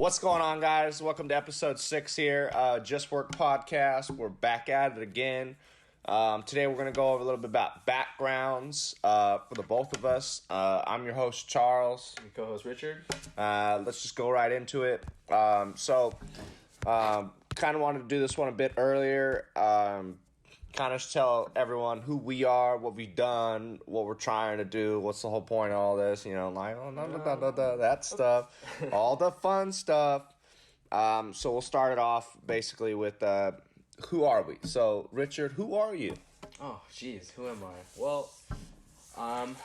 What's going on, guys? Welcome to episode 6 here, Just Work Podcast. We're back at it again. Today we're going to go over a little bit about backgrounds for the both of us. I'm your host, Charles. Your co-host, Richard. Let's just go right into it. Kind of wanted to do this one a bit earlier. Kind of tell everyone who we are, what we've done, what we're trying to do, what's the whole point of all this, that stuff, all the fun stuff. So we'll start it off basically with who are we? So, Richard, who are you? Oh, jeez, who am I? Well, I'm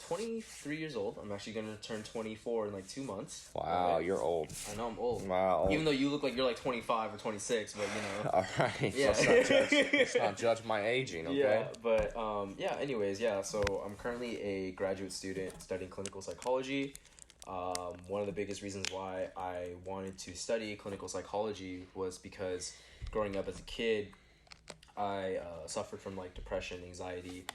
23 years old. I'm actually going to turn 24 in like 2 months. Wow, okay. You're old. I know, I'm old. Wow. Even though you look like you're like 25 or 26, but you know. All right. Yeah. Let's not judge my aging, okay? Yeah, but anyways, so I'm currently a graduate student studying clinical psychology. One of the biggest reasons why I wanted to study clinical psychology was because growing up as a kid, I suffered from like depression, anxiety,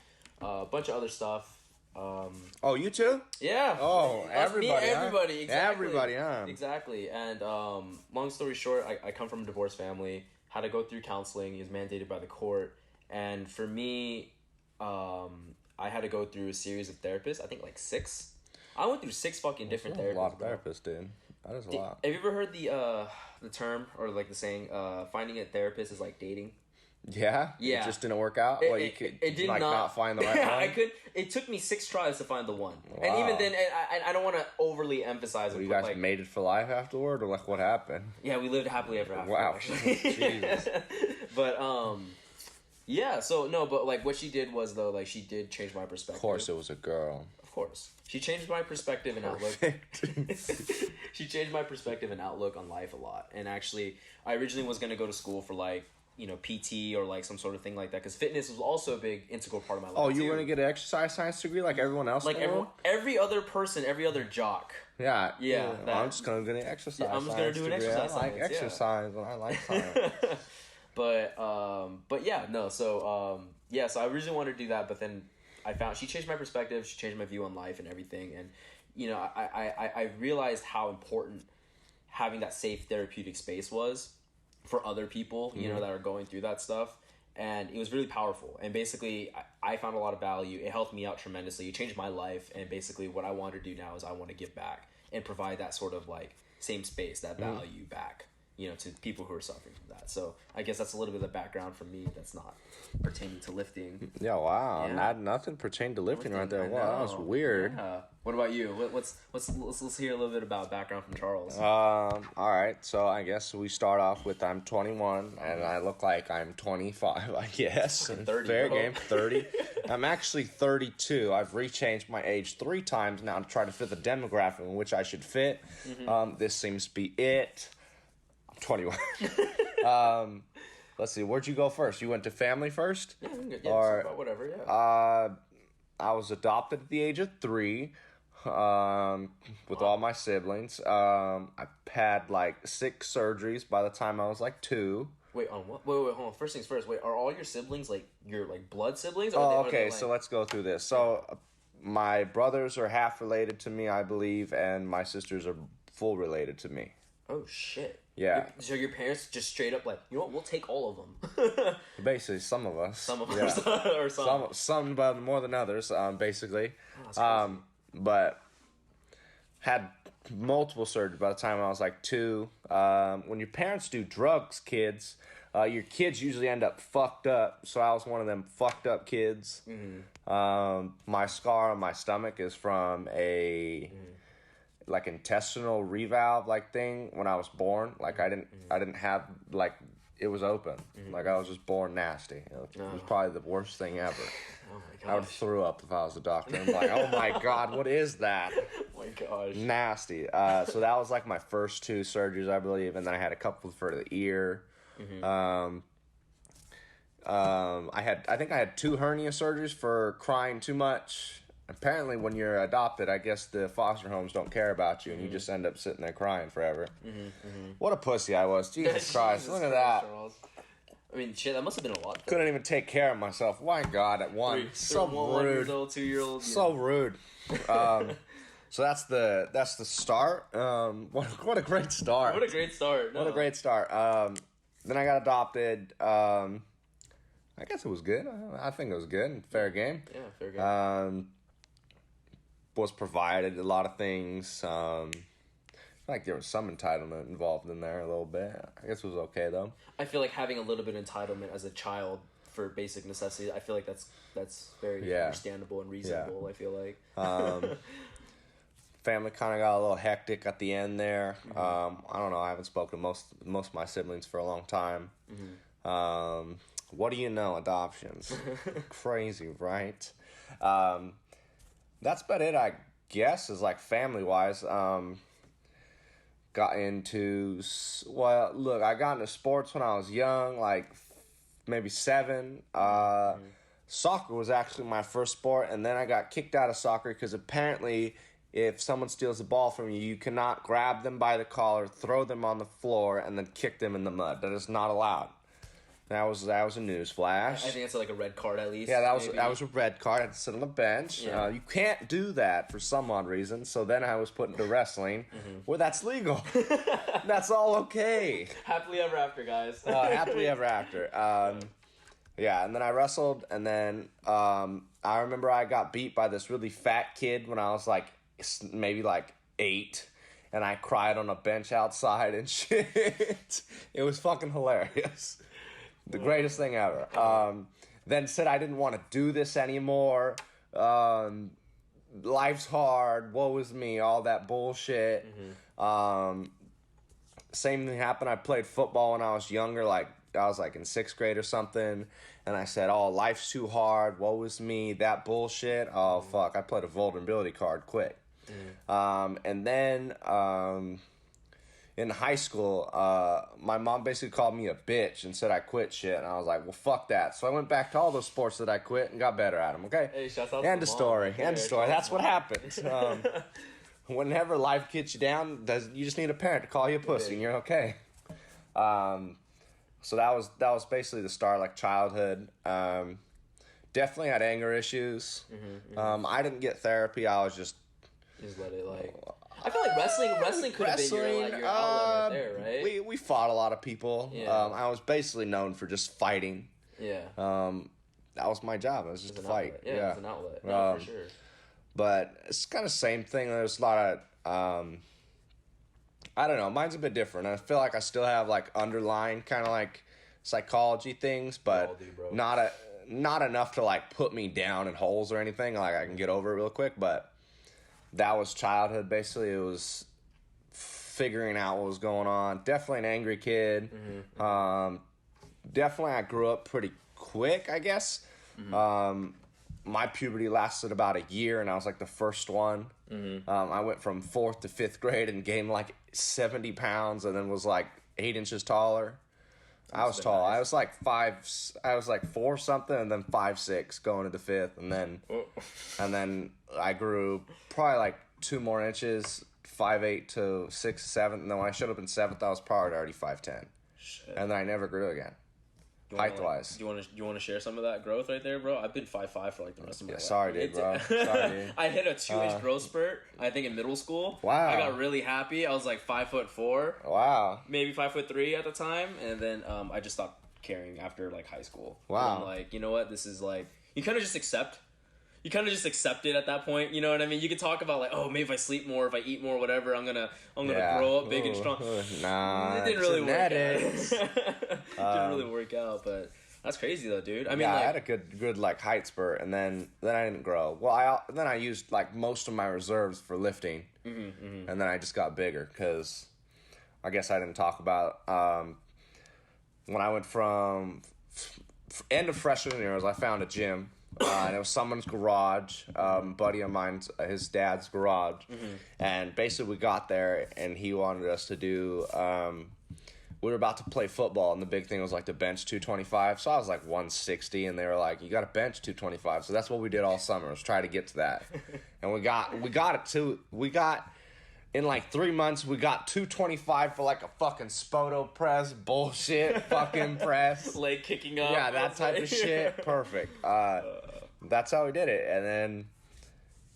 a bunch of other stuff. You too? Yeah. Oh, everybody. Exactly. Everybody, huh? Exactly. And long story short, I come from a divorced family, had to go through counseling. It was mandated by the court. And for me, I had to go through a series of therapists, I think like 6. I went through 6 fucking different therapists. A lot of therapists, dude. That is a lot. Have you ever heard the term or like the saying, finding a therapist is like dating? Yeah? Yeah. It just didn't work out? It did not find the right one? It took me 6 tries to find the one. Wow. And even then, I don't want to overly emphasize it. You guys made it for life afterward, or like what happened? Yeah, we lived happily ever after. Wow. Actually. Jesus. But, but like what she did was though, like she did change my perspective. Of course it was a girl. Of course. She changed my perspective and outlook. She changed my perspective and outlook on life a lot. And actually, I originally was going to go to school for like, PT or like some sort of thing like that, because fitness was also a big integral part of my life. Oh, you want to get an exercise science degree like everyone else? Like every other person, every other jock. Yeah. I'm just going to get an exercise. Yeah, I'm just going to do an exercise. I like exercise and I like science. So I originally wanted to do that, but then I found she changed my perspective. She changed my view on life and everything, and I realized how important having that safe therapeutic space was for other people, that are going through that stuff. And it was really powerful. And basically, I found a lot of value. It helped me out tremendously. It changed my life. And basically, what I want to do now is I want to give back and provide that sort of like same space, that value back, to people who are suffering from that. So I guess that's a little bit of the background for me that's not pertaining to lifting. Yeah, wow. Yeah. Nothing pertained to lifting right there. Wow, that was weird. Yeah. What about you? Let's hear a little bit about background from Charles. All right. So I guess we start off with I'm 21 and I look like I'm 25, I guess. 30, fair bro. game, 30. I'm actually 32. I've rechanged my age 3 times now to try to fit the demographic in which I should fit. This seems to be it. 21. Let's see. Where'd you go first? You went to family first? Yeah, or whatever. Yeah. I was adopted at the age of 3. With all my siblings. I had like 6 surgeries by the time I was like 2. Wait, on what? Wait, hold on. First things first. Wait, are all your siblings like your like blood siblings? Okay. So let's go through this. So my brothers are half related to me, I believe, and my sisters are full related to me. Oh shit. Yeah. So your parents just straight up like, you know what? We'll take all of them. Basically, some of us. Some of us, or some. Some, but more than others. Basically. Oh, But had multiple surgeries by the time I was like 2. When your parents do drugs, kids, your kids usually end up fucked up. So I was one of them fucked up kids. My scar on my stomach is from a like intestinal revalve like thing when I was born. Like I didn't have like it was open. Like I was just born nasty. It was probably the worst thing ever. Oh my gosh. I would have threw up if I was a doctor. I'm like, oh my God, what is that? Oh my gosh. Nasty. So that was like my first 2 surgeries, I believe, and then I had a couple for the ear. I think I had 2 hernia surgeries for crying too much. Apparently, when you're adopted, I guess the foster homes don't care about you, and you just end up sitting there crying forever. What a pussy I was. Jesus Christ, look at that. Charles. I mean, shit, that must have been a lot. Couldn't even take care of myself. My God, at 1. So rude. 1-year-old, 2-year-old. So rude. So that's the start. What a great start. What a great start. No. What a great start. Then I got adopted. I guess it was good. I think it was good. Fair game. Yeah, fair game. Was provided a lot of things. I feel like there was some entitlement involved in there a little bit. I guess it was okay though. I feel like having a little bit of entitlement as a child for basic necessities, I feel like that's very understandable and reasonable. Yeah. I feel like. Family kind of got a little hectic at the end there. I don't know. I haven't spoken to most of my siblings for a long time. What do you know? Adoptions. Crazy, right? That's about it, I guess, is like family-wise. Got into... Well, look, I got into sports when I was young, like maybe 7. Soccer was actually my first sport, and then I got kicked out of soccer because apparently... If someone steals the ball from you, you cannot grab them by the collar, throw them on the floor, and then kick them in the mud. That is not allowed. That was a news flash. I think it's like a red card at least. Yeah, that was a red card. I had to sit on the bench. Yeah. You can't do that for some odd reason. So then I was put into wrestling, where that's legal. That's all okay. Happily ever after, guys. Happily ever after. Yeah, and then I wrestled, and then I remember I got beat by this really fat kid when I was like maybe like 8, and I cried on a bench outside and shit. It was fucking hilarious. The greatest thing ever. Then said I didn't want to do this anymore. Life's hard. Woe is me. All that bullshit. Same thing happened. I played football when I was younger. Like I was like in 6th grade or something. And I said, oh, life's too hard. Woe is me. That bullshit. Oh, fuck. I played a vulnerability card quick. And then in high school, my mom basically called me a bitch and said I quit shit. And I was like, well, fuck that. So I went back to all those sports that I quit and got better at them, okay? Hey, shouts out End to of mom. story. Yeah, End of story. That's what happens. Whenever life gets you down, you just need a parent to call you a pussy and you're okay. So that was basically the start, like childhood. Definitely had anger issues. I didn't get therapy. I was just let it like. I feel like wrestling could have been your outlet right there, right? We fought a lot of people. Yeah. I was basically known for just fighting. Yeah. That was my job. It was just to fight. Outlet. Yeah, it was an outlet. No, for sure. But it's kind of the same thing. There's a lot of I don't know. Mine's a bit different. I feel like I still have like underlying kind of like psychology things, but not enough to like put me down in holes or anything. Like I can get over it real quick, but that was childhood. Basically, it was figuring out what was going on. Definitely an angry kid. Definitely, I grew up pretty quick, I guess. My puberty lasted about a year, and I was like the first one. I went from 4th to 5th grade and gained like 70 pounds, and then was like 8 inches taller. I was tall. Nice. I was like 4 something, and then 5'6" going into 5th, and then I grew probably like 2 more inches, 5'8" to 6th, 7th, and then when I showed up in 7th, I was probably already 5'10", and then I never grew again. Height-wise. Do you want to share some of that growth right there, bro? I've been 5'5" for like the rest of my life. Sorry, dude, bro. Sorry, dude. I hit a 2-inch growth spurt, I think, in middle school. Wow. I got really happy. I was like 5'4". Wow. Maybe 5'3" at the time, and then I just stopped caring after like high school. Wow. And I'm like, you know what? This is like you kind of just accept it at that point. You know what I mean? You can talk about like, oh, maybe if I sleep more, if I eat more, whatever, I'm gonna grow up big and strong. Nah, it didn't really work out. Didn't really work out, but that's crazy though, dude. I mean, I had a good like height spurt, and then I didn't grow. Well, then I used like most of my reserves for lifting, and then I just got bigger because I guess I didn't talk about when I went from end of freshman years. I found a gym. And it was someone's garage, buddy of mine's, his dad's garage. And basically we got there and he wanted us to do, we were about to play football and the big thing was like to bench 225. So I was like 160 and they were like, you got to bench 225. So that's what we did all summer, was try to get to that. And we got it too. In like 3 months, we got 225 for like a fucking Spoto press, bullshit fucking press. Leg kicking up. Yeah, that type of shit. Perfect. That's how we did it.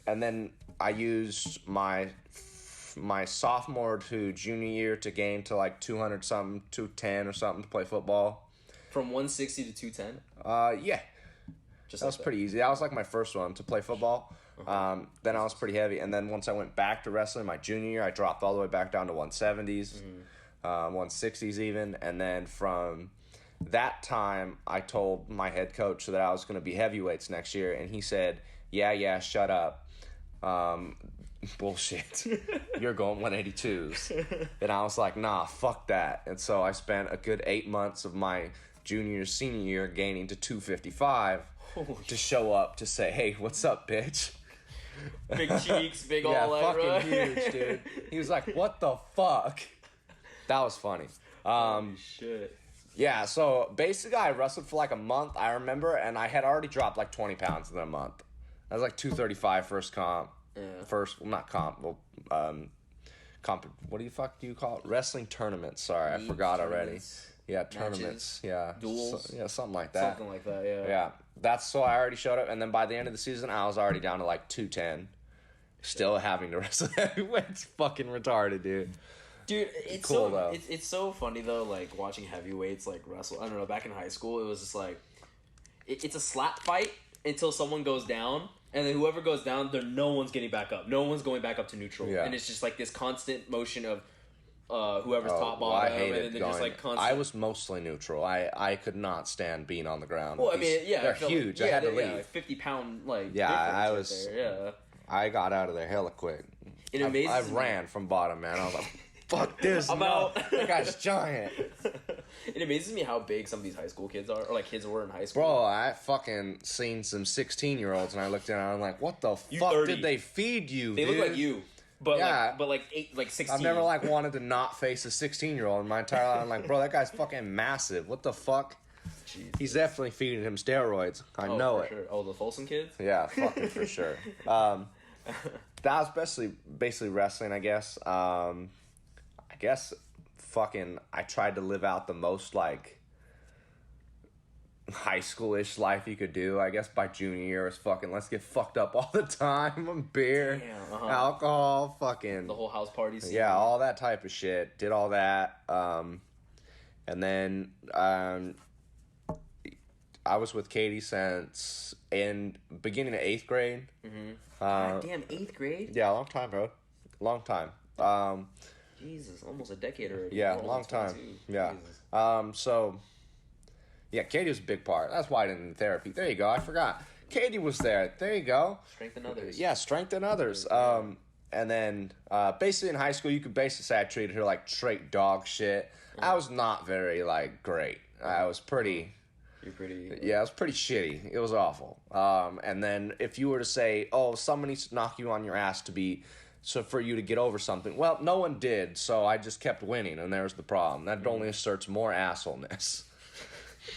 And then I used my sophomore to junior year to gain to like 200 something, 210 or something to play football. From 160 to 210? Yeah. That was pretty easy. That was like my first one to play football. Then I was pretty heavy. And then once I went back to wrestling my junior year, I dropped all the way back down to 170s, 160s even. And then from that time, I told my head coach that I was going to be heavyweights next year. And he said, yeah, shut up. Bullshit. You're going 182s. And I was like, nah, fuck that. And so I spent a good 8 months of my junior, senior year gaining to 255 to show up to say, hey, what's up, bitch? Big cheeks, big all yeah, that, fucking right? huge, dude. He was like, what the fuck? That was funny. Shit. Yeah, so basically I wrestled for like a month, I remember, and I had already dropped like 20 pounds in a month. I was like 235 first comp. Yeah. Not comp, what do you call it? Wrestling tournaments, sorry, I forgot already. Yeah, tournaments. Yeah. Duels? Yeah, something like that. Something like that, yeah. Yeah. That's so I already showed up, and then by the end of the season, I was already down to like 210. Still having to wrestle heavyweights. Fucking retarded, dude. Dude, it's cool, so though. It's so funny though, like watching heavyweights like wrestle. I don't know. Back in high school, it was just like it's a slap fight until someone goes down, and then whoever goes down, no one's getting back up. No one's going back up to neutral, and it's just like this constant motion of whoever's top bottom, and then they're just like constant. I was mostly neutral. I could not stand being on the ground. Well, I mean, yeah, they're huge. Like, I had to leave. Yeah, like 50-pound like. Yeah, I was. Right there. Yeah. I got out of there hella quick. It amazes I me. ran from bottom, man. I was like, fuck this. I'm out. That guy's giant. It amazes me how big some of these high school kids are, or like kids were in high school. Bro, I fucking seen some 16-year-olds, and I looked down and I'm like, what the fuck 30. did they feed you, They dude? look like you. But Yeah. like 16. I've never like wanted to not face a 16-year-old in my entire life. I'm like, bro, that guy's fucking massive. What the fuck? Jeez. He's definitely feeding him steroids. I know for it. Sure. Oh, the Folsom kids? Yeah, fucking for sure. That was basically wrestling, I guess. I guess fucking I tried to live out the most like high school-ish life you could do. I guess by junior year is fucking let's get fucked up all the time on beer, alcohol, fucking The whole house party scene. yeah, all that type of shit. Did all that, and then I was with Katie since beginning of 8th grade. Mm-hmm. God damn, 8th grade? Yeah, long time, bro. Long time. Jesus, almost a decade already. Yeah, More long than time. 22. Yeah. Jesus. So, yeah, Katie was a big part. That's why I didn't do therapy. There you go. I forgot. Katie was there. There you go. Strengthen others. Yeah, strengthen others. And then basically in high school, you could basically say I treated her like straight dog shit. I was not very, like, great. I was pretty... You're pretty... Yeah, it was pretty shitty. It was awful. And then if you were to say, oh, someone needs to knock you on your ass so for you to get over something. Well, no one did, so I just kept winning, and there's the problem. That only asserts more assholeness.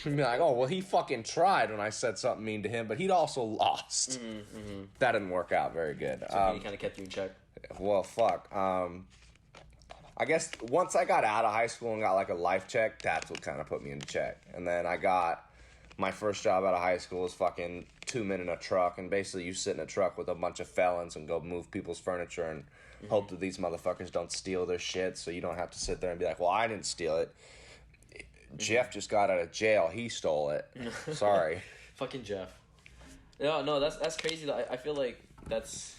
You'd be like, oh, well, he fucking tried when I said something mean to him, but he'd also lost. Mm-hmm. That didn't work out very good. So he kind of kept you in check. Well, fuck. I guess once I got out of high school and got like a life check, that's what kind of put me in check. And then I got my first job out of high school was fucking 2 men in a truck, and basically you sit in a truck with a bunch of felons and go move people's furniture and hope that these motherfuckers don't steal their shit, so you don't have to sit there and be like, well, I didn't steal it. Jeff just got out of jail. He stole it. Sorry. Fucking Jeff. No, that's crazy. I feel like that's...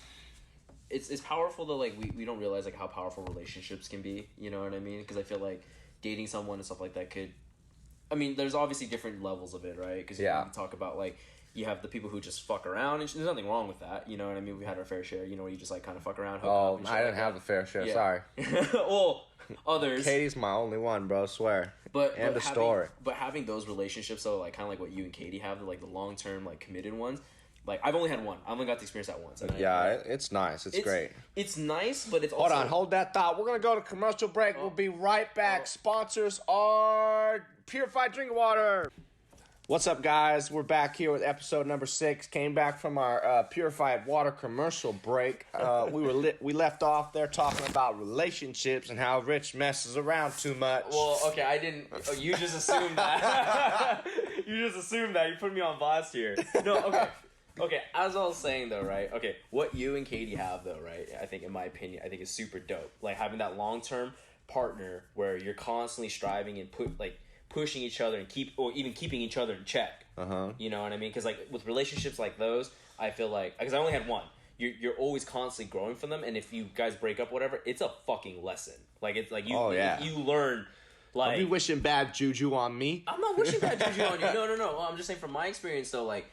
It's powerful though, like, we don't realize, like, how powerful relationships can be, you know what I mean? Because I feel like dating someone and stuff like that could... I mean, there's obviously different levels of it, right? Because you talk about, like, you have the people who just fuck around, and there's nothing wrong with that, you know what I mean? We had our fair share, you know, where you just, like, kind of fuck around, hook up and shit I didn't like have that. a fair share, Yeah. sorry. Well, others. Katie's my only one, bro, swear. End of story. But having those relationships, though, like, kind of like what you and Katie have, like, the long-term, like, committed ones, like, I've only had one. I've only got to experience that once. And It's nice. It's great. It's nice, but it's also... Hold that thought. We're going to go to commercial break. We'll be right back. Sponsors are Purified Drinking Water. What's up, guys? We're back here with episode number 6. Came back from our Purified Water commercial break. We left off there talking about relationships and how Rich messes around too much. Well, okay, I didn't... Oh, you just assumed that. You just assumed that. You put me on blast here. No, okay. Okay, as I was saying though, right? Okay, what you and Katie have though, right? I think, in my opinion, I think is super dope. Like having that long term partner where you're constantly striving and pushing each other and even keeping each other in check. You know what I mean? Because like with relationships like those, I feel like, because I only had one. You're always constantly growing from them, and if you guys break up, whatever, it's a fucking lesson. Like it's like you learn. Like, I'll be wishing bad juju on me. I'm not wishing bad juju on you. No. Well, I'm just saying from my experience though, like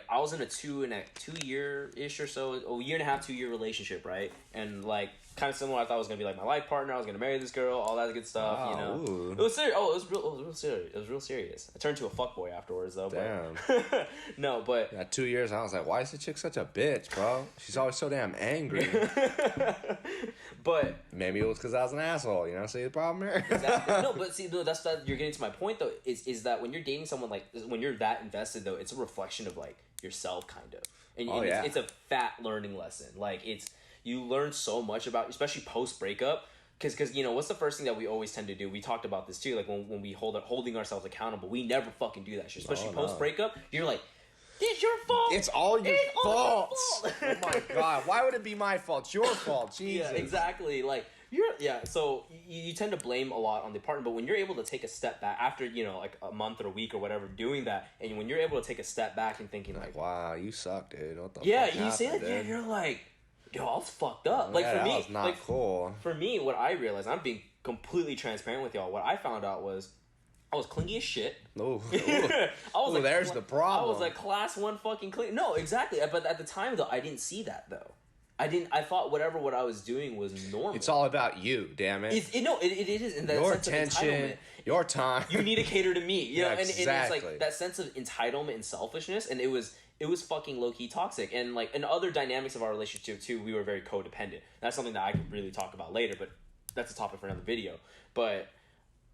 I was in a 2 year ish or so, a year and a half, 2 year relationship, right? And like kind of similar. I thought it was gonna be like my life partner. I was gonna marry this girl, all that good stuff. Wow, you know, ooh. it was serious. Oh, it was real serious. It was real serious. I turned to a fuckboy afterwards though. Damn. But no, but yeah, 2 years. I was like, why is the chick such a bitch, bro? She's always so damn angry. But maybe it was because I was an asshole. You know, see the problem here. Exactly. No, but see, that's that. You're getting to my point though. Is that when you're dating someone, like when you're that invested though, it's a reflection of like yourself, kind of. And it's a fat learning lesson. Like you learn so much about, especially post breakup. Because you know what's the first thing that we always tend to do? We talked about this too. Like when we holding ourselves accountable, we never fucking do that shit. Especially post breakup, you're like, it's your fault. It's all your fault. Oh my god, why would it be my fault? It's your fault. Jesus. Yeah, exactly. Like so you tend to blame a lot on the partner, but when you're able to take a step back after, you know, like a month or a week or whatever doing that, and when you're able to take a step back and thinking like wow, you suck, dude. What the fuck you happened, say that, dude? you're like, yo, I was fucked up. Like for me, that was not cool. For me, what I realized, I'm being completely transparent with y'all. What I found out was I was clingy as shit. Ooh. There's the problem. I was like class 1 fucking clingy. No, exactly. But at the time though, I didn't see that though. I thought what I was doing was normal. It's all about you, damn it. It is. In that your sense attention, of entitlement. your time. You need to cater to me. You know, exactly. and it's like that sense of entitlement and selfishness, and it was fucking low key toxic. And like in other dynamics of our relationship too, we were very codependent. That's something that I could really talk about later, but that's a topic for another video. But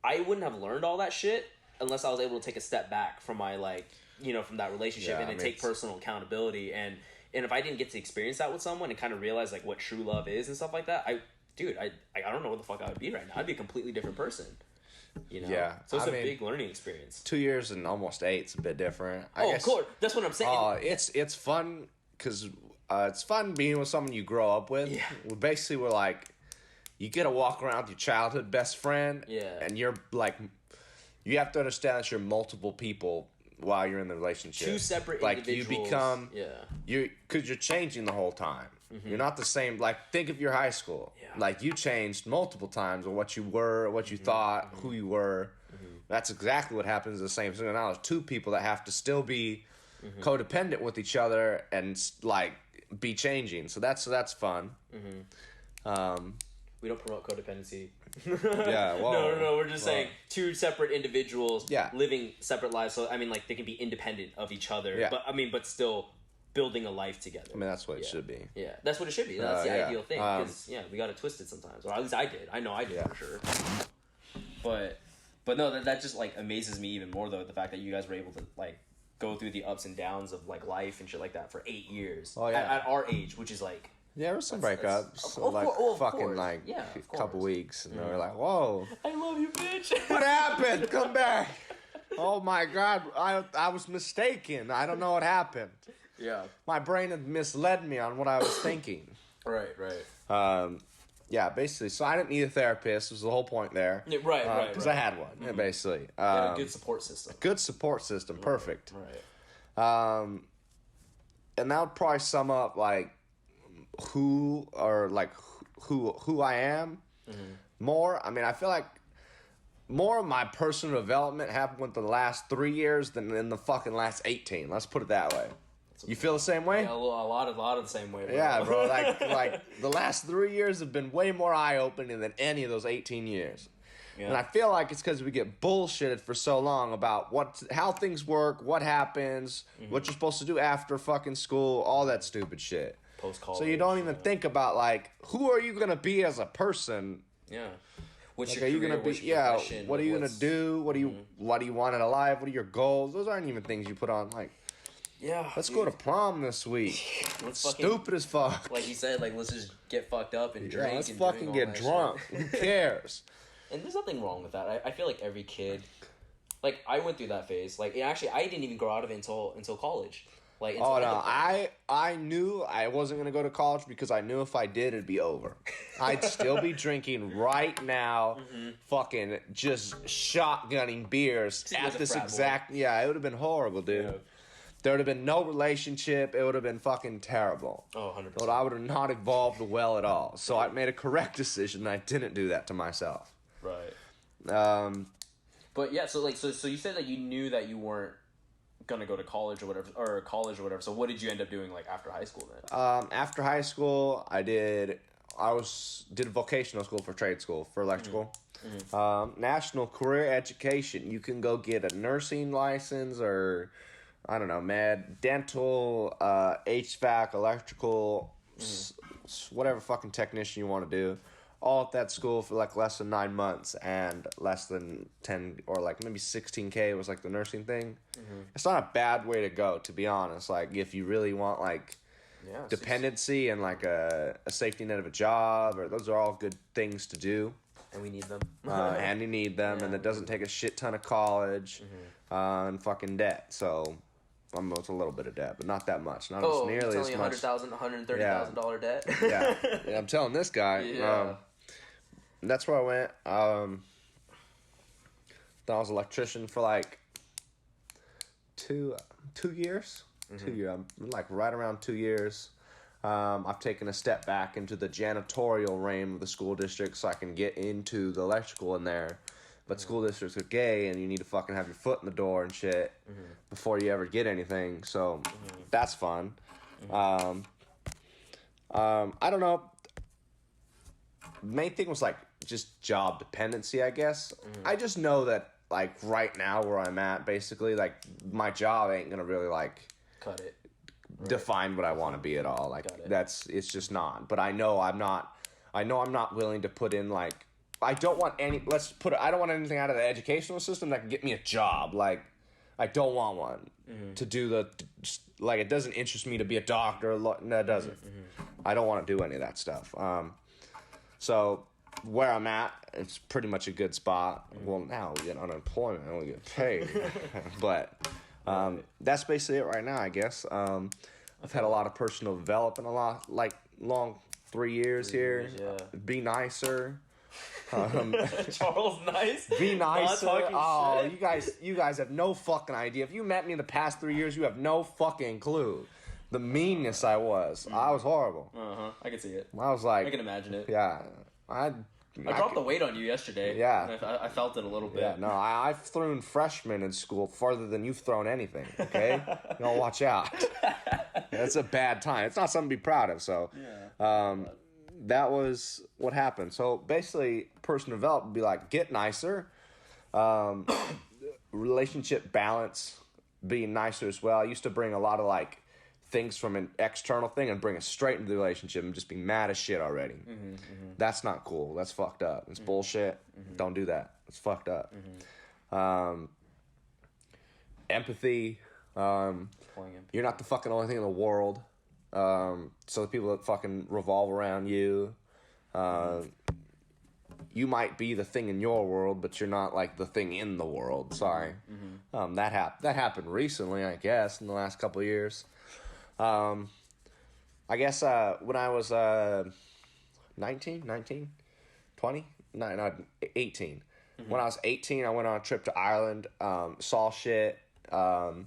I wouldn't have learned all that shit unless I was able to take a step back from my from that relationship and then take personal accountability. And if I didn't get to experience that with someone and kind of realize like what true love is and stuff like that, I don't know what the fuck I would be right now. I'd be a completely different person. You know? Yeah. So it's a big learning experience. 2 years and almost 8's a bit different. I guess, of course. That's what I'm saying. It's fun because it's fun being with someone you grow up with. Yeah. Basically, we're like, you get to walk around with your childhood best friend. Yeah. And you're like, you have to understand that you're multiple people while you're in the relationship. 2 separate individuals. Like, you become... Yeah. Because you're changing the whole time. Mm-hmm. You're not the same... Like, think of your high school. Yeah. Like, you changed multiple times of what you were, what you thought, who you were. Mm-hmm. That's exactly what happens the same thing. Now there's 2 people that have to still be codependent with each other and, like, be changing. So that's fun. Mm-hmm. We don't promote codependency. Yeah, well... No, we're just saying 2 separate individuals living separate lives. So, I mean, like, they can be independent of each other. Yeah. But still building a life together. I mean, that's what it should be. Yeah, that's what it should be. That's the ideal thing. Because, we got it twisted sometimes. Or at least I did. I know I did for sure. But no, that just, like, amazes me even more, though, the fact that you guys were able to, like, go through the ups and downs of, like, life and shit like that for 8 years. Oh, yeah. At our age, which is, like... Yeah, there was some breakups, a couple weeks, and they were like, "Whoa, I love you, bitch." What happened? Come back! Oh my god, I was mistaken. I don't know what happened. Yeah, my brain had misled me on what I was thinking. Right. Yeah, basically. So I didn't need a therapist. Was the whole point there. Yeah, right. Because I had one. Mm-hmm. Yeah, basically. A good support system. Perfect. Right. And that would probably sum up like who I am more. I mean, I feel like more of my personal development happened within the last 3 years than in the fucking last 18. Let's put it that way. You feel the same way? Yeah, a lot of the same way. Bro. Yeah, bro. Like the last 3 years have been way more eye-opening than any of those 18 years. Yeah. And I feel like it's because we get bullshitted for so long about how things work, what happens, what you're supposed to do after fucking school, all that stupid shit. Post-college. So you don't even think about, like, who are you going to be as a person? Yeah. What's like, your career, gonna what's your profession? What are you going to do? What do you want in a life? What are your goals? Those aren't even things you put on, like... Yeah. Let's go to prom this week. Stupid as fuck. Like you said, like, let's just get fucked up and drink. Let's fucking get drunk. Who cares? And there's nothing wrong with that. I feel like every kid... Like, I went through that phase. Like, I didn't even grow out of it until college. Like, Oh no, I knew I wasn't gonna go to college because I knew if I did, it'd be over. I'd still be drinking right now, fucking just shotgunning beers See, you as at a this frat boy. exact. Yeah, it would have been horrible, dude. Yeah. There would have been no relationship. It would have been fucking terrible. Oh, 100%. But I would have not evolved well at all. So I made a correct decision. I didn't do that to myself. Right. But yeah, so you said that you knew that you weren't gonna go to college or whatever. So what did you end up doing like after high school then? After high school, I did vocational school for trade school for electrical. National Career Education. You can go get a nursing license or, I don't know, dental, HVAC, electrical, whatever fucking technician you want to do. All at that school for like less than 9 months and less than 10 or like maybe 16K was like the nursing thing. It's not a bad way to go, to be honest. Like if you really want like dependency and like a safety net of a job, or those are all good things to do. And we need them. And you need them, and it doesn't take a shit ton of college and fucking debt. So it's a little bit of debt, but not that much. Not as nearly as much. $100,000, $130,000 debt. Yeah, I'm telling this guy. Yeah. That's where I went. I was an electrician for like 2 years. 2 years. I'm like right around 2 years. I've taken a step back into the janitorial realm of the school district so I can get into the electrical in there. But school districts are gay, and you need to fucking have your foot in the door and shit before you ever get anything. So that's fun. I don't know. Main thing was like just job dependency, I guess. I just know that like right now where I'm at, basically, like my job ain't gonna really like Cut it. define what I want to be at all. Like it's just not. But I know I'm not willing to put in like, I don't want anything out of the educational system that can get me a job. Like I don't want one to do like, it doesn't interest me to be a doctor. No, it doesn't. I don't want to do any of that stuff. So where I'm at, it's pretty much a good spot. Well, now we get unemployment and we get paid. But that's basically it right now, I guess. I've had a lot of personal development, long 3 years here. Be nicer. Charles, nice. Be nicer. Oh, shit. you guys have no fucking idea. If you met me in the past 3 years, you have no fucking clue. The meanness I was. I was horrible. I can see it. I was like, I can imagine it. Yeah. I dropped the weight on you yesterday. Yeah. And I felt it a little bit. Yeah, no, I've thrown freshmen in school farther than you've thrown anything, okay? You know, watch out. That's a bad time. It's not something to be proud of, so. That was what happened. So basically, personal development would be like, get nicer. Relationship balance, being nicer as well. I used to bring a lot of like things from an external thing and bring it straight into the relationship and just be mad as shit already. That's not cool. That's fucked up. It's bullshit. Don't do that. It's fucked up. Empathy. You're not the fucking only thing in the world. So the people that fucking revolve around you, you might be the thing in your world, but you're not like the thing in the world. Sorry. That happened recently, I guess, in the last couple of years. I guess when I was 18. When I was 18, I went on a trip to Ireland, saw shit, and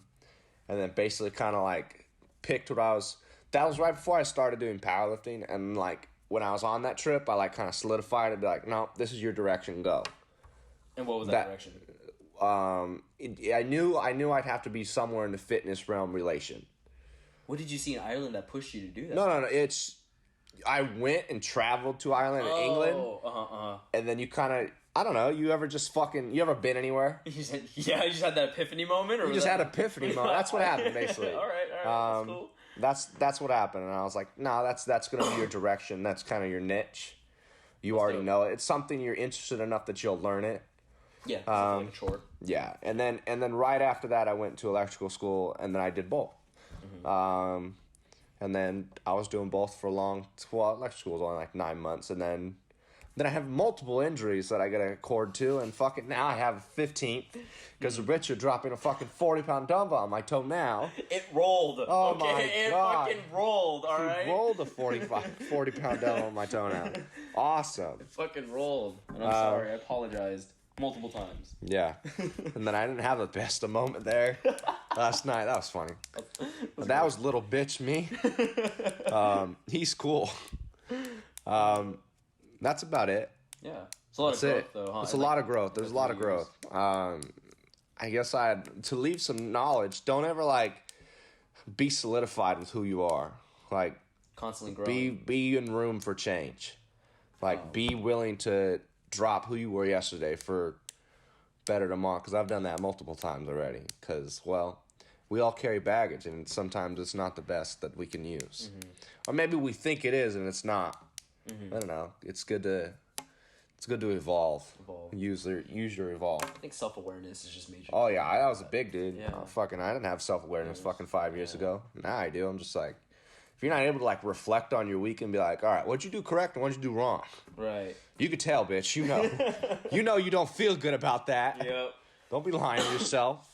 then basically kind of like picked what I was. That was right before I started doing powerlifting, and like when I was on that trip, I like kind of solidified it, be like, no, this is your direction, go. And what was that direction? I knew I'd have to be somewhere in the fitness realm relation. What did you see in Ireland that pushed you to do that? No. I went and traveled to Ireland and England. And then you kind of, I don't know, you ever been anywhere? You just had that epiphany moment? Or you just had an epiphany moment. That's what happened, basically. All right, that's cool. That's what happened. And I was like, no, that's going to be your direction. That's kind of your niche. You already know it. It's something you're interested enough that you'll learn it. Yeah, like a chore. Yeah, and then right after that, I went to electrical school, and then I did both. And then I was doing both for electrical school was only like 9 months, and then Then I have multiple injuries that I gotta accord to, and fucking now I have 15th because of Richard dropping a fucking 40-pound dumbbell on my toe now. It rolled. Oh okay? my It God. fucking rolled, He alright? rolled a 40-pound dumbbell on my toe now. Awesome. It fucking rolled. And I'm sorry, I apologized multiple times. Yeah. And then I didn't have the best of moment there last night. That was funny. That was little bitch me. He's cool. That's about it. Yeah. It's a lot That's of growth, it. though, huh? It's a lot of growth. There's a lot of growth. I guess to leave some knowledge. Don't ever like be solidified with who you are. Like Constantly growing. be in room for change. Like be willing to drop who you were yesterday for better tomorrow. Because I've done that multiple times already. Because we all carry baggage, and sometimes it's not the best that we can use, or maybe we think it is and it's not. I don't know. It's good to evolve. Use your evolve. I think self-awareness is just major. Oh yeah, I was a big dude. Yeah. I didn't have self-awareness fucking 5 years ago. Now I do. I'm just like, if you're not able to like reflect on your week and be like, all right, what'd you do correct and what'd you do wrong? Right. You could tell, bitch. You know you don't feel good about that. Yep. Don't be lying to yourself.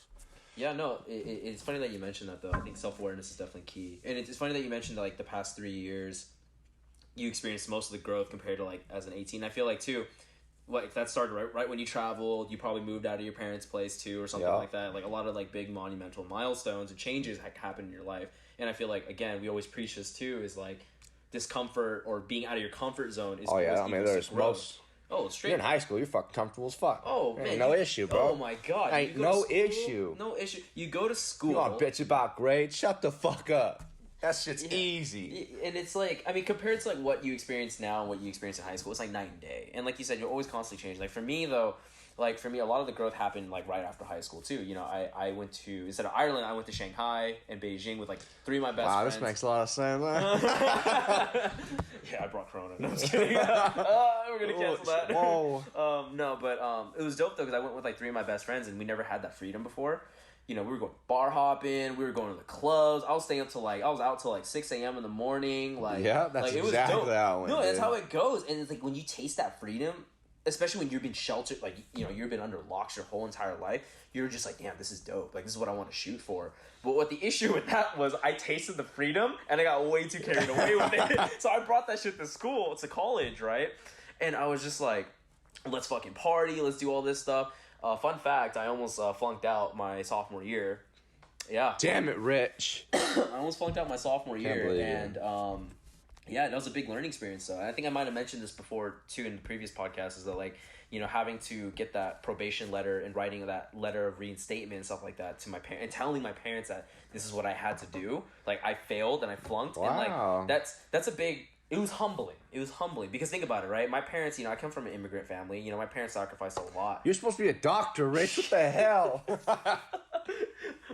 Yeah, no, it's funny that you mentioned that, though. I think self-awareness is definitely key. And it's funny that you mentioned that, like, the past 3 years, you experienced most of the growth compared to, like, as an 18. I feel like, too, like, that started right when you traveled. You probably moved out of your parents' place, too, or something like that. Like, a lot of, like, big monumental milestones and changes happen in your life. And I feel like, again, we always preach this, too, is, like, discomfort or being out of your comfort zone is There's most... Oh, straight. You're in high school. You're fucking comfortable as fuck. Oh, man. Ain't no issue, bro. Oh, my God. Ain't no issue. No issue. You go to school. You want to bitch about grades? Shut the fuck up. That shit's easy. And it's like, I mean, compared to like what you experience now and what you experience in high school, it's like night and day. And like you said, you're always constantly changing. Like for me, though, a lot of the growth happened like right after high school too. You know, I went to, instead of Ireland, I went to Shanghai and Beijing with like 3 of my best friends. Wow, this makes a lot of sense. Yeah, I brought Corona. No, I'm just kidding. We're gonna cancel that. Whoa. No, but it was dope though because I went with like 3 of my best friends and we never had that freedom before. You know, we were going bar hopping, we were going to the clubs. I was out till like 6 a.m. in the morning. Like, yeah, that's like, it exactly was dope. how it went. No, that's how it goes. And it's like when you taste that freedom, especially when you've been sheltered, like, you know, you've been under locks your whole entire life, you're just like, damn, this is dope. Like, this is what I want to shoot for. But what the issue with that was I tasted the freedom and I got way too carried away with it. So I brought that shit to school, to college, right? And I was just like, let's fucking party, let's do all this stuff. Fun fact, I almost flunked out my sophomore year. Yeah. Damn it, Rich. I almost flunked out my sophomore Can't year. believe And yeah, that was a big learning experience. So I think I might have mentioned this before too in the previous podcast, is that like, you know, having to get that probation letter and writing that letter of reinstatement and stuff like that to my parents and telling my parents that this is what I had to do. Like I failed and I flunked. Wow. And like that's a big, it was humbling. It was humbling because think about it, right? My parents, you know, I come from an immigrant family. You know, my parents sacrificed a lot. You're supposed to be a doctor, Rich. What the hell?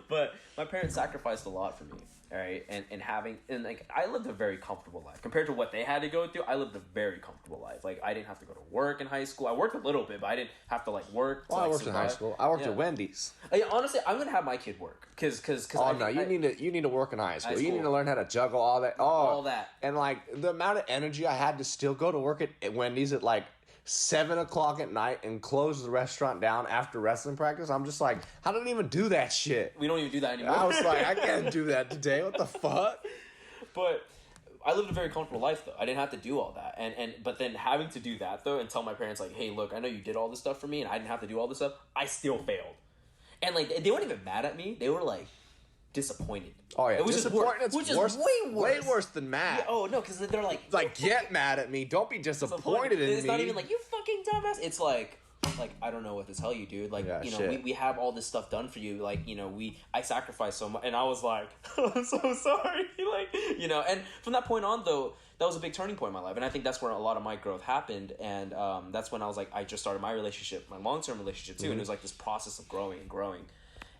But my parents sacrificed a lot for me, all right? And like, I lived a very comfortable life. Compared to what they had to go through, I lived a very comfortable life. Like, I didn't have to go to work in high school. I worked a little bit, but I didn't have to, like, work to, Well, I like, worked in high survive. school. I worked at Wendy's. Honestly, I'm going to have my kid work. Cause Oh, no, you need to work in high school. You school. need to learn how to juggle all that. Oh, All that. And, like, the amount of energy I had to still go to work at Wendy's at, like, 7 o'clock at night and close the restaurant down after wrestling practice. I'm just like, I don't even do that shit. We don't even do that anymore. I was like, I can't do that today. What the fuck? But I lived a very comfortable life, though. I didn't have to do all that. But then having to do that, though, and tell my parents, like, hey, look, I know you did all this stuff for me, and I didn't have to do all this stuff, I still failed. And, like, they weren't even mad at me. They were, like, disappointed. Oh, yeah. Which is worse. Which is worse, way worse. Way worse than mad. Yeah, oh, no, because they're like... Like, get mad at me. Don't be disappointed in me. It's not even like, you fucking dumbass. It's like, I don't know what to tell you, dude. Like, Yeah, you know, shit. we have all this stuff done for you. Like, you know, I sacrificed so much. And I was like, I'm so sorry. Like, you know, and from that point on, though, that was a big turning point in my life. And I think that's where a lot of my growth happened. And that's when I was like, I just started my relationship, my long-term relationship, too. Mm-hmm. And it was like this process of growing and growing.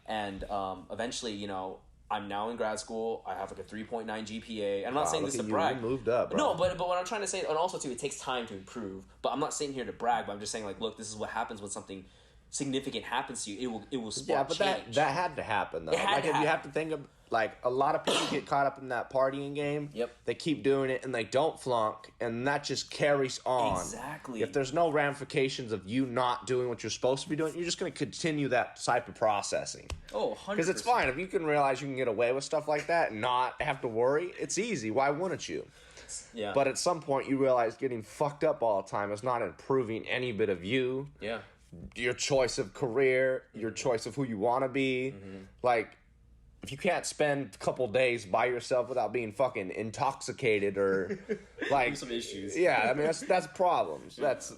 And eventually, you know, I'm now in grad school. I have like a 3.9 GPA. I'm not saying this to brag. You moved up, bro. No, but what I'm trying to say, and also too, it takes time to improve. But I'm not sitting here to brag. But I'm just saying, like, look, this is what happens when something significant happens to you. It will spark change. That had to happen though. It had like to if you happen. have to think of like a lot of people get caught up in that partying game. Yep. They keep doing it and they don't flunk, and that just carries on. Exactly. If there's no ramifications of you not doing what you're supposed to be doing, you're just going to continue that type of processing. Oh, 100%. Because it's fine if you can realize you can get away with stuff like that and not have to worry. It's easy. Why wouldn't you? Yeah. But at some point, you realize getting fucked up all the time is not improving any bit of you. Yeah. Your choice of career, your choice of who you want to be. Like, if you can't spend a couple days by yourself without being fucking intoxicated or like some issues. Yeah, I mean that's problems. That's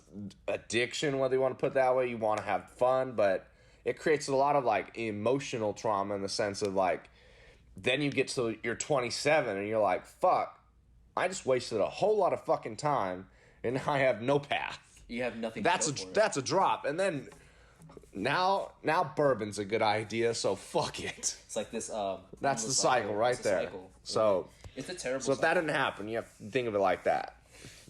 addiction, whether you want to put it that way. You want to have fun, but it creates a lot of like emotional trauma in the sense of like, then you get to you're 27 and you're like, fuck, I just wasted a whole lot of fucking time and I have no path. You have nothing. That's a drop, and then now bourbon's a good idea. So fuck it. It's like this. That's the cycle right there. Cycle. So it's a terrible. So if that didn't happen, you have to think of it like that.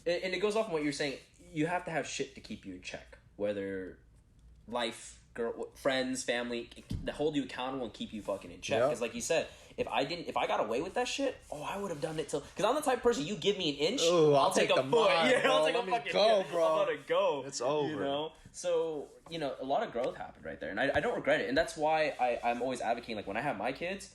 And it goes off on what you're saying. You have to have shit to keep you in check, whether life, girl, friends, family, to hold you accountable and keep you fucking in check. Because like you said, if I got away with that shit, I would have done it till. Because I'm the type of person, you give me an inch, Ooh, I'll take a foot. Mile, yeah, I'll take Let a me fucking go, bro. I'm gonna go. It's over. You know. So a lot of growth happened right there, and I don't regret it. And that's why I'm always advocating. Like when I have my kids,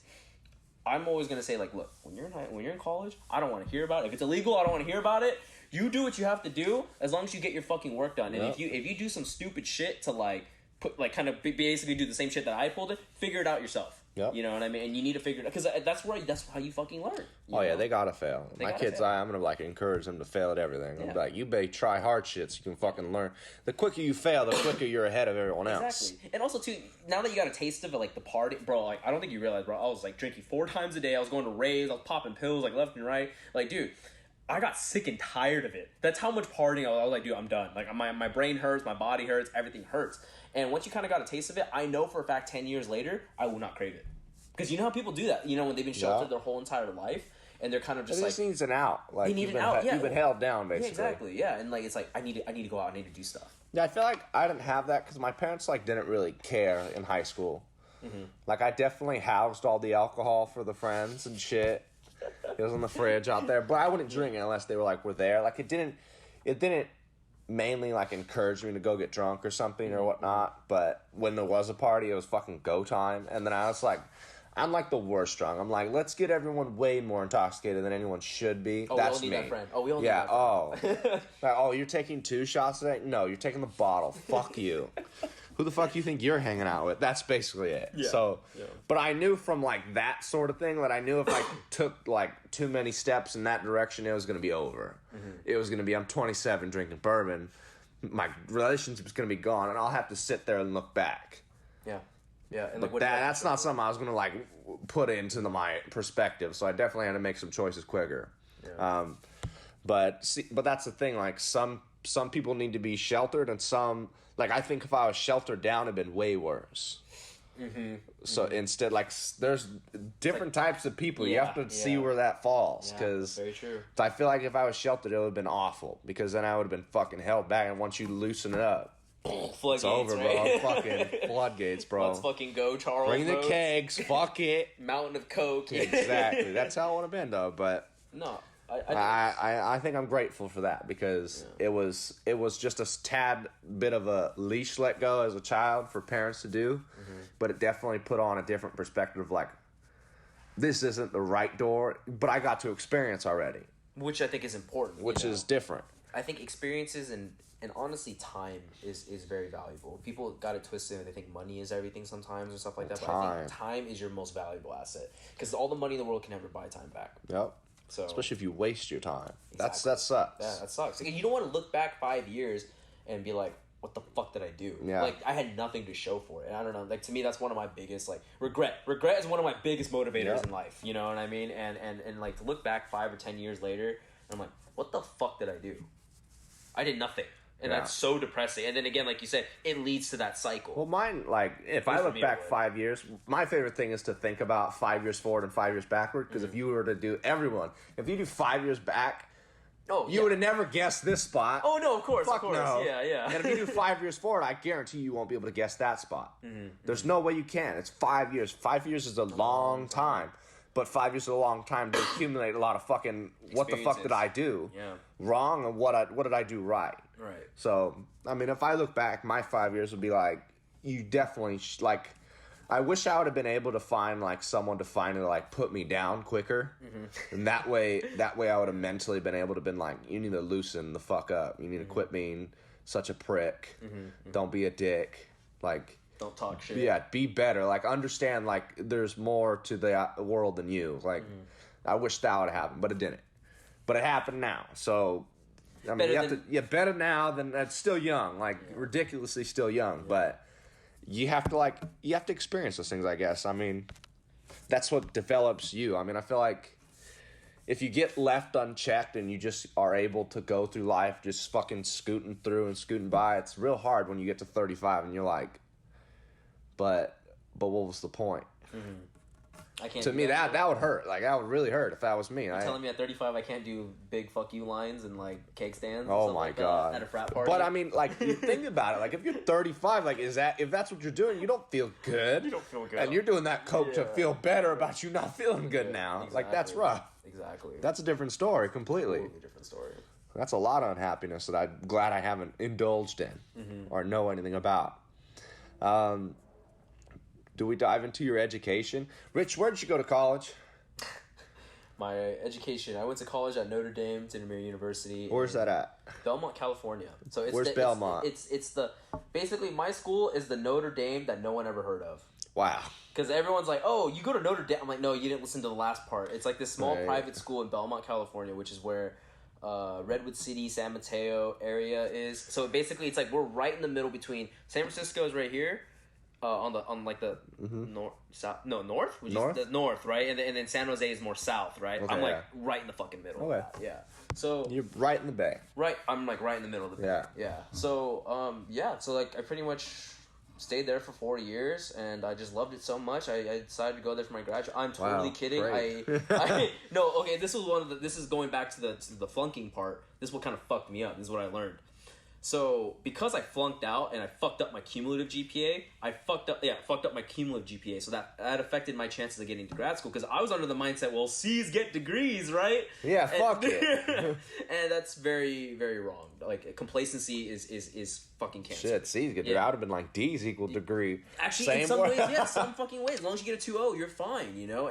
I'm always gonna say like, look, when you're in college, I don't want to hear about it. If it's illegal, I don't want to hear about it. You do what you have to do as long as you get your fucking work done. And if you do some stupid shit to like put like kind of basically do the same shit that I pulled it, figure it out yourself. Yep. You know what I mean? And you need to figure it out because that's how you fucking learn. Yeah, they gotta fail. My kids, I'm gonna like encourage them to fail at everything. I'm like, you better try hard shit so you can fucking learn. The quicker you fail, the quicker you're ahead of everyone else. Exactly. And also too, now that you got a taste of it, like the party, bro. Like I don't think you realize, bro. I was like drinking 4 times a day. I was going to raves. I was popping pills like left and right. Like, dude, I got sick and tired of it. That's how much partying I was like, dude, I'm done. Like my brain hurts, my body hurts, everything hurts. And once you kind of got a taste of it, I know for a fact 10 years later, I will not crave it. Because you know how people do that. You know, when they've been sheltered their whole entire life, and they're kind of just it like... just needs an out. Like, they need an out, You've been held down, basically. Yeah, exactly, yeah. And like, it's like, I need to go out, I need to do stuff. Yeah, I feel like I didn't have that because my parents like didn't really care in high school. Mm-hmm. Like, I definitely housed all the alcohol for the friends and shit. It was in the fridge out there. But I wouldn't drink it unless they were there. Like, it didn't mainly like encourage me to go get drunk or something or whatnot. But when there was a party, it was fucking go time. And then I was like... I'm like the worst drunk. I'm like, let's get everyone way more intoxicated than anyone should be. That's we me. all need that friend. We all need that friend. Like, you're taking 2 shots today? No, you're taking the bottle. Fuck you. Who the fuck you think you're hanging out with? That's basically it. Yeah. But I knew from like that sort of thing that I knew if I took like too many steps in that direction, it was going to be over. Mm-hmm. It was going to be, I'm 27 drinking bourbon. My relationship's going to be gone and I'll have to sit there and look back. Yeah. Yeah, and like that's not something I was gonna like put into my perspective. So I definitely had to make some choices quicker. Yeah. But that's the thing. Like some people need to be sheltered, and some like I think if I was sheltered down, it'd been way worse. Mm-hmm. So instead, like there's different types of people. You have to see where that falls because very true. I feel like if I was sheltered, it would have been awful because then I would have been fucking held back. And once you loosen it up. Floodgates, it's over, right? bro. Fucking floodgates, bro. Let's fucking go, Charles. Bring the kegs. Fuck it. Mountain of Coke. Exactly. That's how it would have been, though. But no, I think I'm grateful for that because it was just a tad bit of a leash let go as a child for parents to do, but it definitely put on a different perspective. Of like, this isn't the right door, but I got to experience already, which I think is important. Which is different. I think experiences and honestly, time is very valuable. People got it twisted and they think money is everything sometimes or stuff like that. But I think time is your most valuable asset because all the money in the world can never buy time back. Yep. So especially if you waste your time, exactly. that sucks. Yeah, that sucks. Like, you don't want to look back 5 years and be like, "What the fuck did I do?" Yeah. Like I had nothing to show for it. And I don't know. Like to me, that's one of my biggest like regret. Regret is one of my biggest motivators in life. You know what I mean? And like to look back 5 or 10 years later, I'm like, "What the fuck did I do? I did nothing." And that's so depressing. And then again, like you said, it leads to that cycle. Well, mine, like, if I look back 5 years, my favorite thing is to think about 5 years forward and 5 years backward. Because if you were to do if you do 5 years back, you would have never guessed this spot. Oh, no, of course, Fuck no. Yeah. And if you do 5 years forward, I guarantee you won't be able to guess that spot. There's no way you can. It's 5 years. 5 years is a long time. but 5 years is a long time to accumulate a lot of fucking what the fuck did I do wrong and what did I do right. Right. So I mean, if I look back, my 5 years would be like, you definitely like. I wish I would have been able to find like someone to finally like put me down quicker, and that way I would have mentally been able to been like, you need to loosen the fuck up. You need to quit being such a prick. Don't be a dick. Like, don't talk shit. Yeah, be better. Like, understand like there's more to the world than you. Like, I wish that would have happened, but it didn't. But it happened now. So I mean, better now than that's still young. Like ridiculously still young, but. You have to experience those things, I guess. I mean, that's what develops you. I mean, I feel like if you get left unchecked and you just are able to go through life just fucking scooting through and scooting by, it's real hard when you get to 35 and you're like, but what was the point? I can't. To me, that would hurt. Like, that would really hurt if that was me. You're telling me at 35 I can't do big fuck you lines and like cake stands? Oh my god! At a frat party. But I mean, like, you think about it. Like, if you're 35, like, if that's what you're doing, you don't feel good. You don't feel good. And you're doing that coke to feel better about you not feeling good now. Exactly. Like, that's rough. Exactly. That's a different story completely. Totally different story. That's a lot of unhappiness that I'm glad I haven't indulged in or know anything about. Do we dive into your education? Rich, where did you go to college? My education, I went to college at Notre Dame, Windermere University. Where's that at? Belmont, California. So it's Where's Belmont? It's the basically my school is the Notre Dame that no one ever heard of. Wow. Because everyone's like, oh, you go to Notre Dame. I'm like, no, you didn't listen to the last part. It's like this small private school in Belmont, California, which is where Redwood City, San Mateo area is. So basically, it's like we're right in the middle between San Francisco is right here. On the north, south, no north, the north, right, and then San Jose is more south, right. Okay, I'm like right in the fucking middle. Okay, yeah. So you're right in the bay. Right, I'm like right in the middle of the bay. Yeah. So so like I pretty much stayed there for 4 years, and I just loved it so much. I decided to go there for my graduate. I'm totally kidding. I no, okay. This was this is going back to the flunking part. This is what kind of fucked me up. This is what I learned. So, because I flunked out and I fucked up my cumulative GPA, I fucked up my cumulative GPA. So that affected my chances of getting to grad school. Because I was under the mindset, well, C's get degrees, right? Yeah, fuck it. And that's very, very wrong. Like, complacency is fucking cancer. Shit, C's get I would have been like, D's equal degree. Actually, in some ways, yeah, some fucking ways. As long as you get a 2.0, you're fine, you know?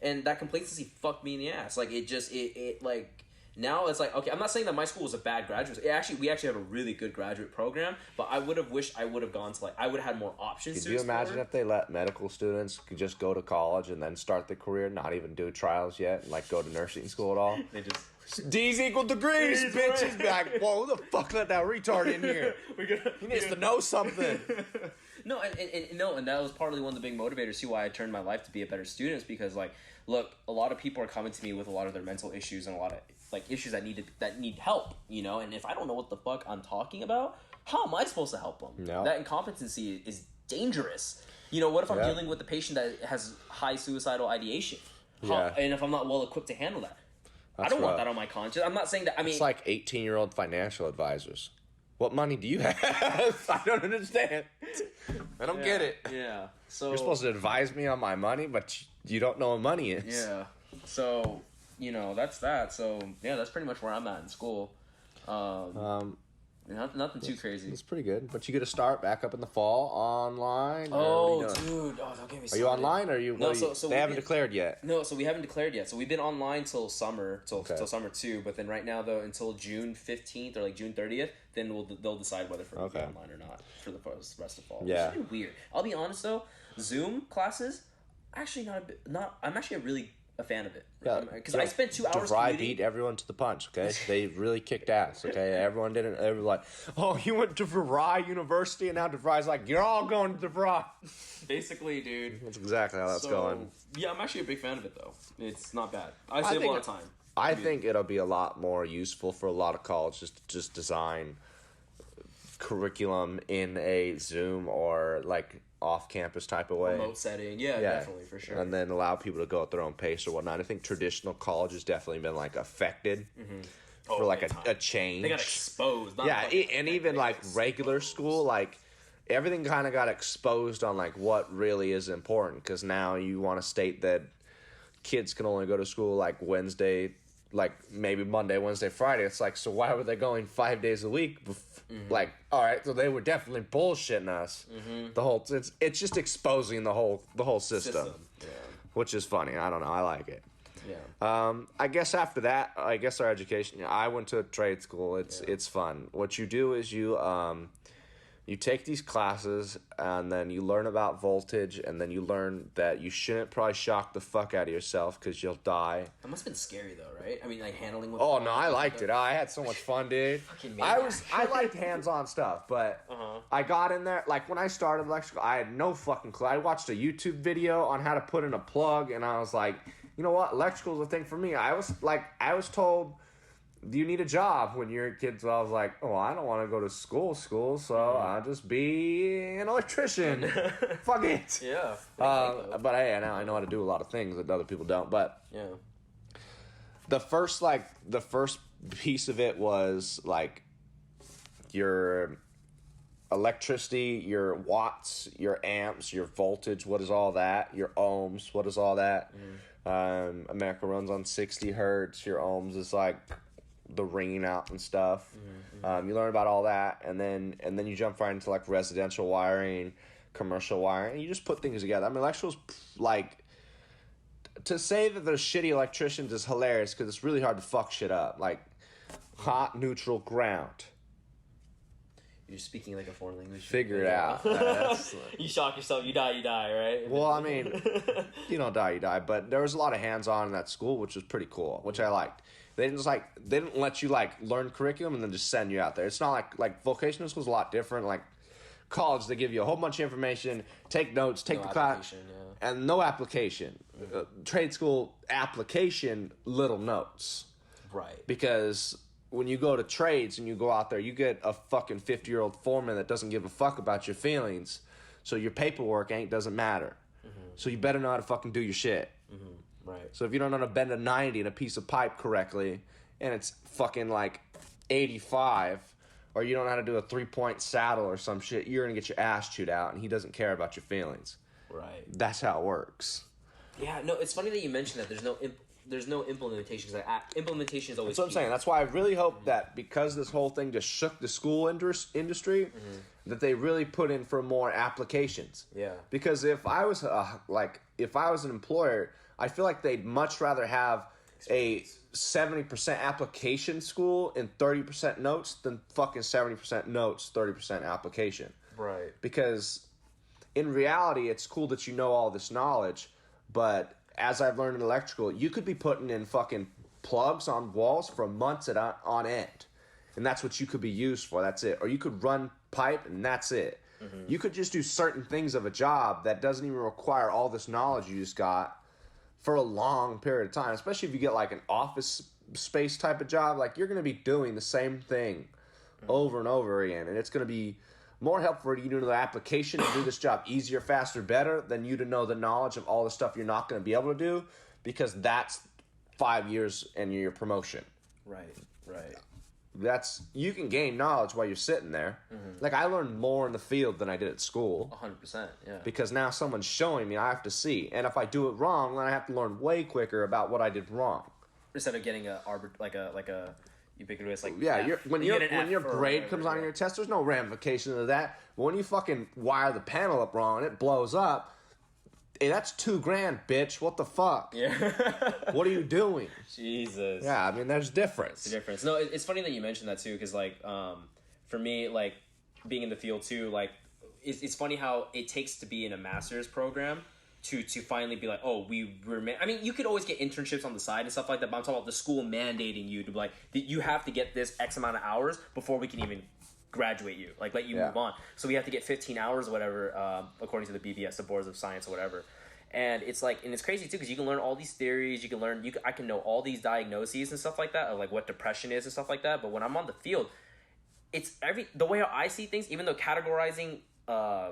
And that complacency fucked me in the ass. Like, it like... Now it's like, okay, I'm not saying that my school was a bad graduate. We actually have a really good graduate program, but I would have wished I would have gone to I would have had more options. Could you imagine if they let medical students just go to college and then start the career, not even do trials yet, and go to nursing school at all? They just D's equal degrees, bitches. Be like, whoa, who the fuck let that retard in here? He needs to know something. No, and that was partly one of the big motivators too why I turned my life to be a better student is because look, a lot of people are coming to me with a lot of their mental issues and a lot of issues that need help, you know, and if I don't know what the fuck I'm talking about, how am I supposed to help them? No. That incompetency is dangerous. You know, what if I'm dealing with a patient that has high suicidal ideation? And if I'm not well equipped to handle that? I don't want that on my conscience. I'm not saying that, I mean... It's like 18-year-old financial advisors. What money do you have? I don't understand. I don't get it. Yeah. So you're supposed to advise me on my money, but you don't know what money is. Yeah. So, you know, that's that. So, yeah, that's pretty much where I'm at in school. Nothing too crazy. It's pretty good. But you get to start back up in the fall online. Oh, dude. Oh, don't get me started. Are you online or are you... No, they haven't declared yet. No, so we haven't declared yet. So we've been online till summer, till summer 2. But then right now, though, until June 15th or June 30th, then they'll decide whether we'll be online or not for the rest of fall. Yeah. Which is weird. I'll be honest, though. Zoom classes, actually I'm actually a fan of it. Because I spent 2 hours DeVry beat everyone to the punch, okay? They really kicked ass, okay? Everyone didn't... Everyone like, oh, you went to DeVry University, and now DeVry's like, you're all going to DeVry. Basically, dude. That's exactly how that's going. Yeah, I'm actually a big fan of it, though. It's not bad. I save a lot of time. I think it'll be a lot more useful for a lot of colleges to just design curriculum in a Zoom or off-campus type of way. Remote setting, yeah, definitely, for sure. And then allow people to go at their own pace or whatnot. I think traditional college has definitely been affected for a change. They got exposed. And even regular school, everything kind of got exposed on what really is important because now you want to state that kids can only go to school like Wednesday, like maybe Monday, Wednesday, Friday. It's like, so why were they going 5 days a week? Like, all right, so they were definitely bullshitting us. The whole it's just exposing the whole system. Yeah. Which is funny. I don't know. I like it. Yeah. I guess after that, I guess our education. I went to a trade school. It's fun. What you do is you take these classes and then you learn about voltage and then you learn that you shouldn't probably shock the fuck out of yourself because you'll die. That must have been scary though, right? I mean, like handling. Oh no, I liked it. I had so much fun, dude. I liked hands-on stuff, but I got in there like when I started electrical, I had no fucking clue. I watched a YouTube video on how to put in a plug, and I was like, you know what, electrical is a thing for me. I was told, do you need a job when you're a kid? So I was like, oh, I don't want to go to school, so I'll just be an electrician. Fuck it. Yeah. But hey, now I know how to do a lot of things that other people don't. But yeah. The first piece of it was like your electricity, your watts, your amps, your voltage. What is all that? Your ohms. What is all that? America runs on 60 hertz. Your ohms is like the ringing out and stuff. You learn about all that, and then you jump right into like residential wiring, commercial wiring, and you just put things together. I mean, electrical's like, to say that there's shitty electricians is hilarious because it's really hard to fuck shit up. Like hot, neutral, ground. You're speaking like a foreign language. Figure it out. You shock yourself, you die, right? Well, I mean, you don't die, you die. But there was a lot of hands-on in that school, which was pretty cool, which I liked. They didn't let you like learn curriculum and then just send you out there. It's not like vocational school's a lot different. Like college, they give you a whole bunch of information, take notes, take the class, and no application. Trade school application, little notes. Right. Because when you go to trades and you go out there, you get a fucking 50-year-old foreman that doesn't give a fuck about your feelings, so your paperwork doesn't matter. So you better know how to fucking do your shit. Right. So if you don't know how to bend a 90 in a piece of pipe correctly, and it's fucking like 85, or you don't know how to do a 3-point saddle or some shit, you're gonna get your ass chewed out, and he doesn't care about your feelings. Right. That's how it works. Yeah, no, it's funny that you mentioned that there's no implementation, because implementation is always That's what I'm saying. That's why I really hope that because this whole thing just shook the school industry, that they really put in for more applications. Yeah. Because if I was an employer, I feel like they'd much rather have a 70% application school and 30% notes than fucking 70% notes, 30% application. Right. Because in reality, it's cool that you know all this knowledge, but as I've learned in electrical, you could be putting in fucking plugs on walls for months on end. And that's what you could be used for. That's it. Or you could run pipe and that's it. You could just do certain things of a job that doesn't even require all this knowledge you just got for a long period of time. Especially if you get like an office space type of job. Like you're going to be doing the same thing over and over again. And it's going to be more helpful for you to know the application to do this job easier, faster, better than you to know the knowledge of all the stuff you're not going to be able to do, because that's 5 years and your promotion. Right. You can gain knowledge while you're sitting there. Like I learned more in the field than I did at school. 100%, yeah. Because now someone's showing me, I have to see. And if I do it wrong, then I have to learn way quicker about what I did wrong. Instead of getting a ubiquitous when your grade comes on your test, there's no ramification of that. But when you fucking wire the panel up wrong and it blows up, hey, that's $2,000, bitch. What the fuck? Yeah. What are you doing? Jesus. Yeah, I mean, there's difference. It's a difference. No, it's funny that you mentioned that too, because like, for me, like being in the field too, like it's funny how it takes to be in a master's program to finally be like, oh, I mean, you could always get internships on the side and stuff like that, but I'm talking about the school mandating you to be like, you have to get this X amount of hours before we can even graduate you, like let you move on. So we have to get 15 hours or whatever, according to the BBS, the Boards of Science or whatever. And it's like, and it's crazy too, because you can learn all these theories, I can know all these diagnoses and stuff like that, of like what depression is and stuff like that. But when I'm on the field, it's the way I see things, even though categorizing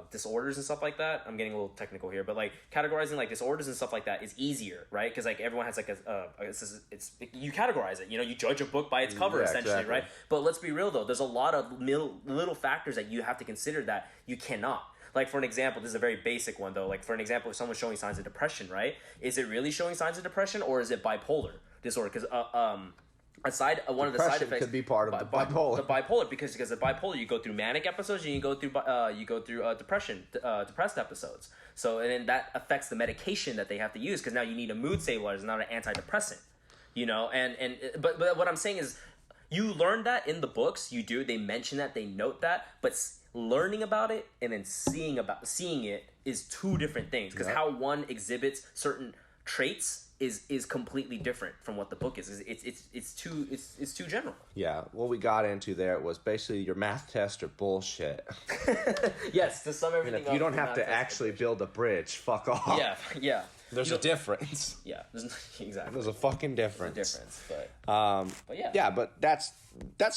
disorders and stuff like that, I'm getting a little technical here, but like categorizing like disorders and stuff like that is easier, right? Because like everyone has like you categorize it, you judge a book by its cover, essentially, exactly. Right? But let's be real though, there's a lot of little factors that you have to consider that you cannot. Like, for an example, this is a very basic one, though. Like, for an example, if someone's showing signs of depression, right? Is it really showing signs of depression, or is it bipolar disorder? Because, one of the side effects could be part of the bipolar. The bipolar, because the bipolar, you go through manic episodes and you go through depression, depressed episodes. So, and then that affects the medication that they have to use, because now you need a mood stabilizer, not an antidepressant. You know, but what I'm saying is, you learn that in the books. You do. They mention that. They note that. But learning about it and then seeing it is two different things. Because how one exhibits certain traits is completely different from what the book is. It's too general. Yeah, what we got into there was basically your math tests are bullshit. Yes, to sum everything if up, you don't have to actually build a bridge, fuck off. Yeah. There's a difference. Yeah, exactly. There's a fucking difference. There's a difference, but yeah. Yeah, but that's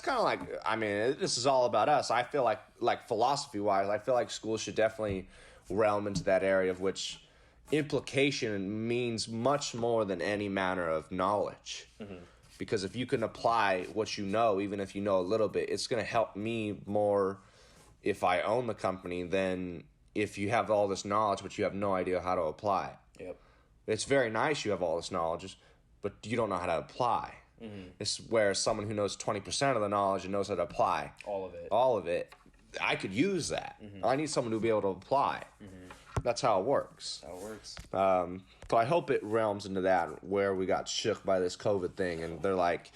kind of like, I mean, this is all about us. I feel like philosophy-wise, I feel like schools should definitely realm into that area of which implication means much more than any manner of knowledge. Mm-hmm. Because if you can apply what you know, even if you know a little bit, it's going to help me more if I own the company than if you have all this knowledge but you have no idea how to apply. Yep. It's very nice you have all this knowledge, but you don't know how to apply. Mm-hmm. It's where someone who knows 20% of the knowledge and knows how to apply all of it, I could use that. Mm-hmm. I need someone to be able to apply. Mm-hmm. That's how it works. So I hope it realms into that, where we got shook by this COVID thing, and they're like,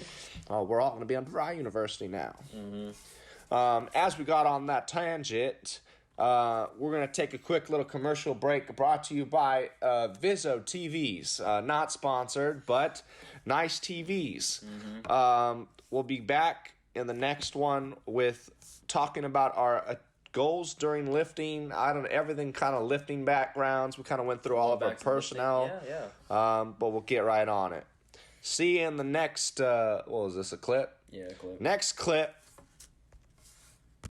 oh, we're all going to be on Fry University now. Mm-hmm. As we got on that tangent, we're going to take a quick little commercial break brought to you by Vizzo TVs. Not sponsored, but nice TVs. Mm-hmm. We'll be back in the next one with talking about our goals during lifting. Everything kind of lifting backgrounds. We kind of went through all of our personnel. But we'll get right on it. See you in the next, what was this, a clip? Yeah, a clip. Next clip.